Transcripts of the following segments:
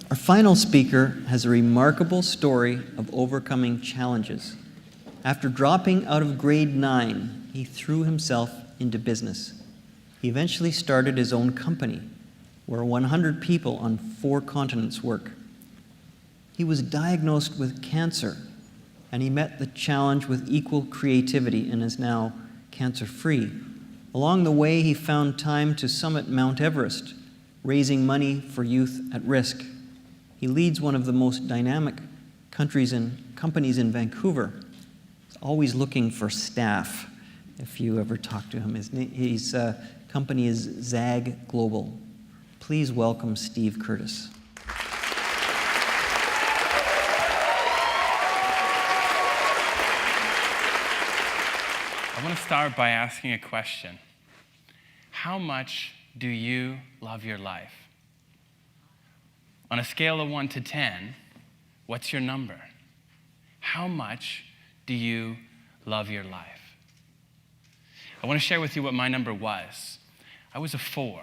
Our final speaker has a remarkable story of overcoming challenges. After dropping out of grade 9, he threw himself into business. He eventually started his own company, where 100 people on 4 continents work. He was diagnosed with cancer, and he met the challenge with equal creativity and is now cancer-free. Along the way, he found time to summit Mount Everest, raising money for youth at risk. He leads one of the most dynamic companies in Vancouver. He's always looking for staff, if you ever talk to him. His company is ZAG Global. Please welcome Steve Curtis. I want to start by asking a question. How much do you love your life? On a scale of 1 to 10, what's your number? How much do you love your life? I want to share with you what my number was. I was a 4.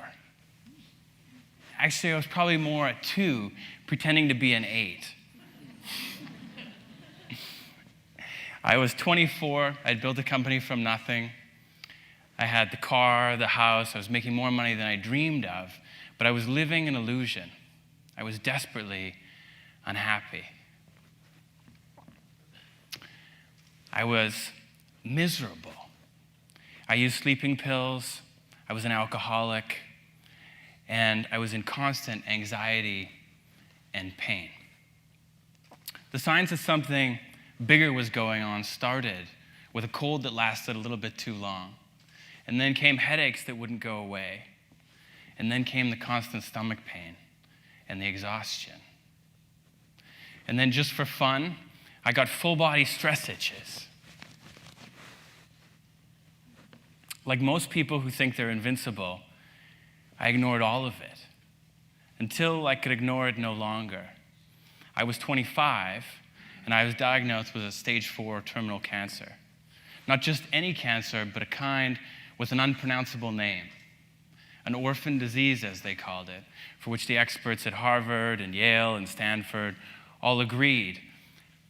Actually, I was probably more a 2, pretending to be an 8. I was 24. I'd built a company from nothing. I had the car, the house. I was making more money than I dreamed of, but I was living an illusion. I was desperately unhappy. I was miserable. I used sleeping pills. I was an alcoholic. And I was in constant anxiety and pain. The signs of something bigger was going on started with a cold that lasted a little bit too long. And then came headaches that wouldn't go away. And then came the constant stomach pain and the exhaustion. And then just for fun, I got full body stress itches. Like most people who think they're invincible, I ignored all of it until I could ignore it no longer. I was 25, and I was diagnosed with a stage 4 terminal cancer. Not just any cancer, but a kind with an unpronounceable name. An orphan disease, as they called it, for which the experts at Harvard and Yale and Stanford all agreed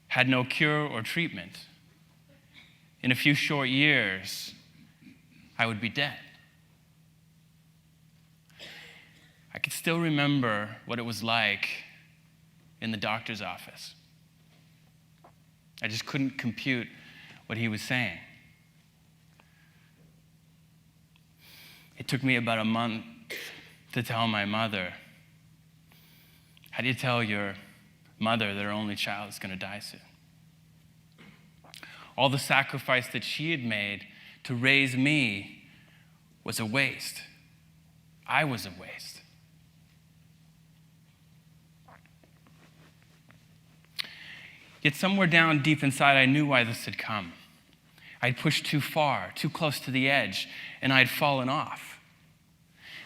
had no cure or treatment. In a few short years, I would be dead. I could still remember what it was like in the doctor's office. I just couldn't compute what he was saying. It took me about a month to tell my mother. How do you tell your mother that her only child is going to die soon? All the sacrifice that she had made to raise me was a waste. I was a waste. Yet somewhere down deep inside, I knew why this had come. I'd pushed too far, too close to the edge, and I'd fallen off.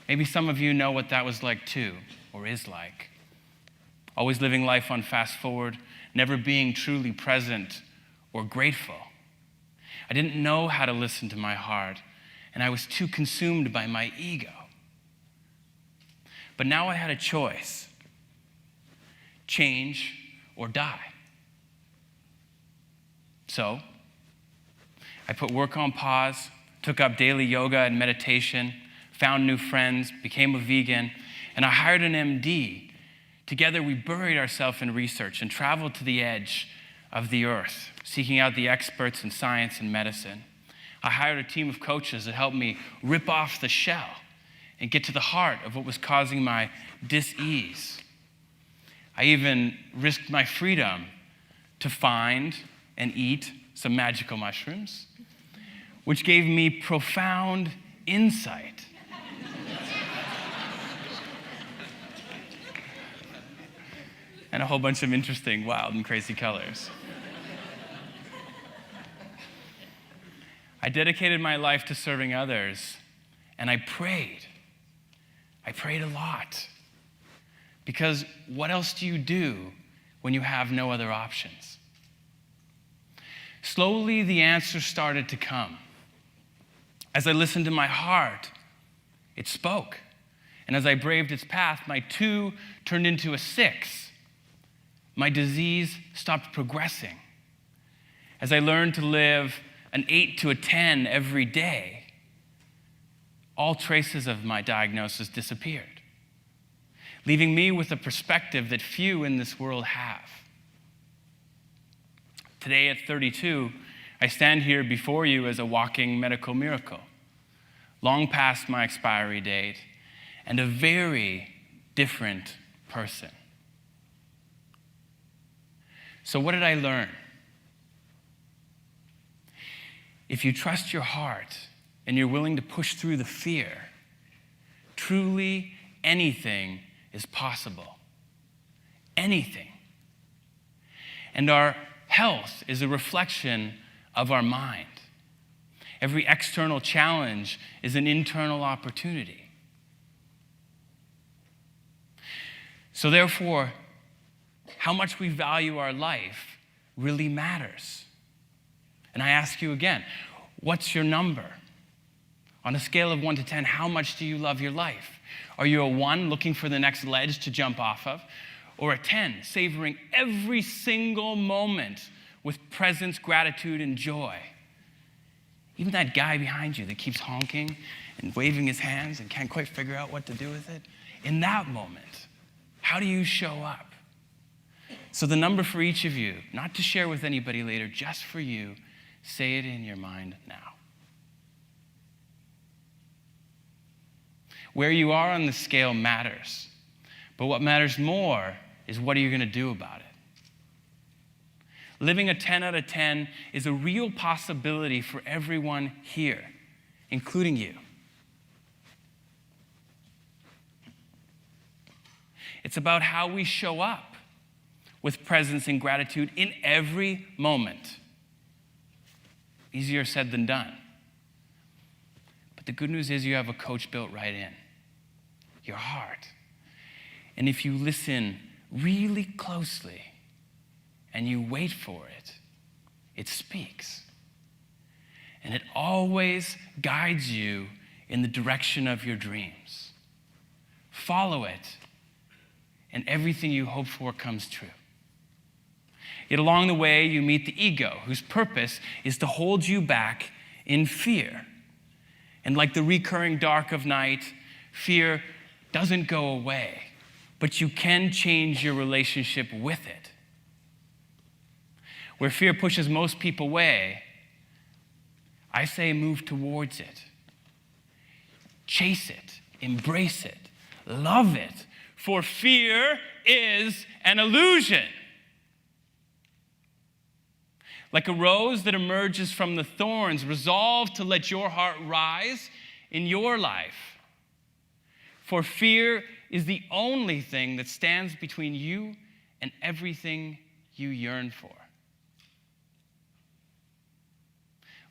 Maybe some of you know what that was like too, or is like. Always living life on fast forward, never being truly present or grateful. I didn't know how to listen to my heart, and I was too consumed by my ego. But now I had a choice: change or die. So, I put work on pause, took up daily yoga and meditation, found new friends, became a vegan, and I hired an MD. Together, we buried ourselves in research and traveled to the edge of the earth, seeking out the experts in science and medicine. I hired a team of coaches that helped me rip off the shell and get to the heart of what was causing my dis-ease. I even risked my freedom to find and eat some magical mushrooms, which gave me profound insight. And a whole bunch of interesting, wild, and crazy colors. I dedicated my life to serving others, and I prayed. I prayed a lot. Because what else do you do when you have no other options? Slowly, the answer started to come. As I listened to my heart, it spoke. And as I braved its path, my 2 turned into a 6. My disease stopped progressing. As I learned to live an 8 to a 10 every day, all traces of my diagnosis disappeared, leaving me with a perspective that few in this world have. Today at 32, I stand here before you as a walking medical miracle, long past my expiry date, and a very different person. So what did I learn? If you trust your heart and you're willing to push through the fear, truly anything is possible. Anything. And our health is a reflection of our mind. Every external challenge is an internal opportunity. So therefore, how much we value our life really matters. And I ask you again, what's your number? On a scale of 1 to 10, how much do you love your life? Are you a 1 looking for the next ledge to jump off of? Or a 10 savoring every single moment with presence, gratitude, and joy? Even that guy behind you that keeps honking and waving his hands and can't quite figure out what to do with it, in that moment, how do you show up? So the number for each of you, not to share with anybody later, just for you, say it in your mind now. Where you are on the scale matters, but what matters more is what are you going to do about it? Living a 10 out of 10 is a real possibility for everyone here, including you. It's about how we show up with presence and gratitude in every moment. Easier said than done. But the good news is you have a coach built right in, your heart. And if you listen really closely and you wait for it, it speaks. And it always guides you in the direction of your dreams. Follow it, and everything you hope for comes true. Yet along the way, you meet the ego, whose purpose is to hold you back in fear. And like the recurring dark of night, fear doesn't go away, but you can change your relationship with it. Where fear pushes most people away, I say move towards it. Chase it, embrace it, love it, for fear is an illusion. Like a rose that emerges from the thorns, resolve to let your heart rise in your life. For fear is the only thing that stands between you and everything you yearn for.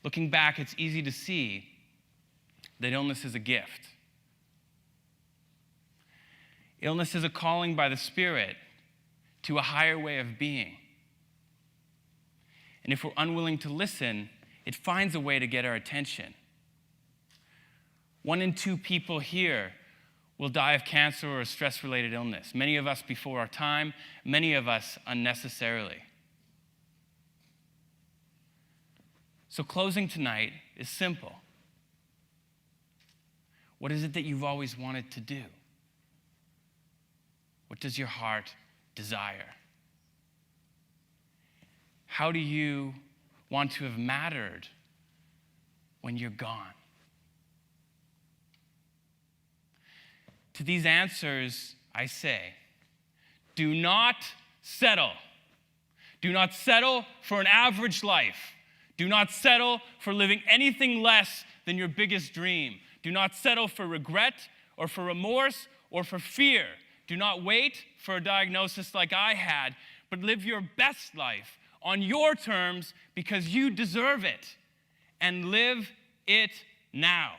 Looking back, it's easy to see that illness is a gift. Illness is a calling by the Spirit to a higher way of being. And if we're unwilling to listen, it finds a way to get our attention. 1 in 2 people here will die of cancer or a stress-related illness. Many of us before our time, many of us unnecessarily. So closing tonight is simple. What is it that you've always wanted to do? What does your heart desire? How do you want to have mattered when you're gone? To these answers, I say, do not settle. Do not settle for an average life. Do not settle for living anything less than your biggest dream. Do not settle for regret or for remorse or for fear. Do not wait for a diagnosis like I had, but live your best life on your terms because you deserve it. And live it now.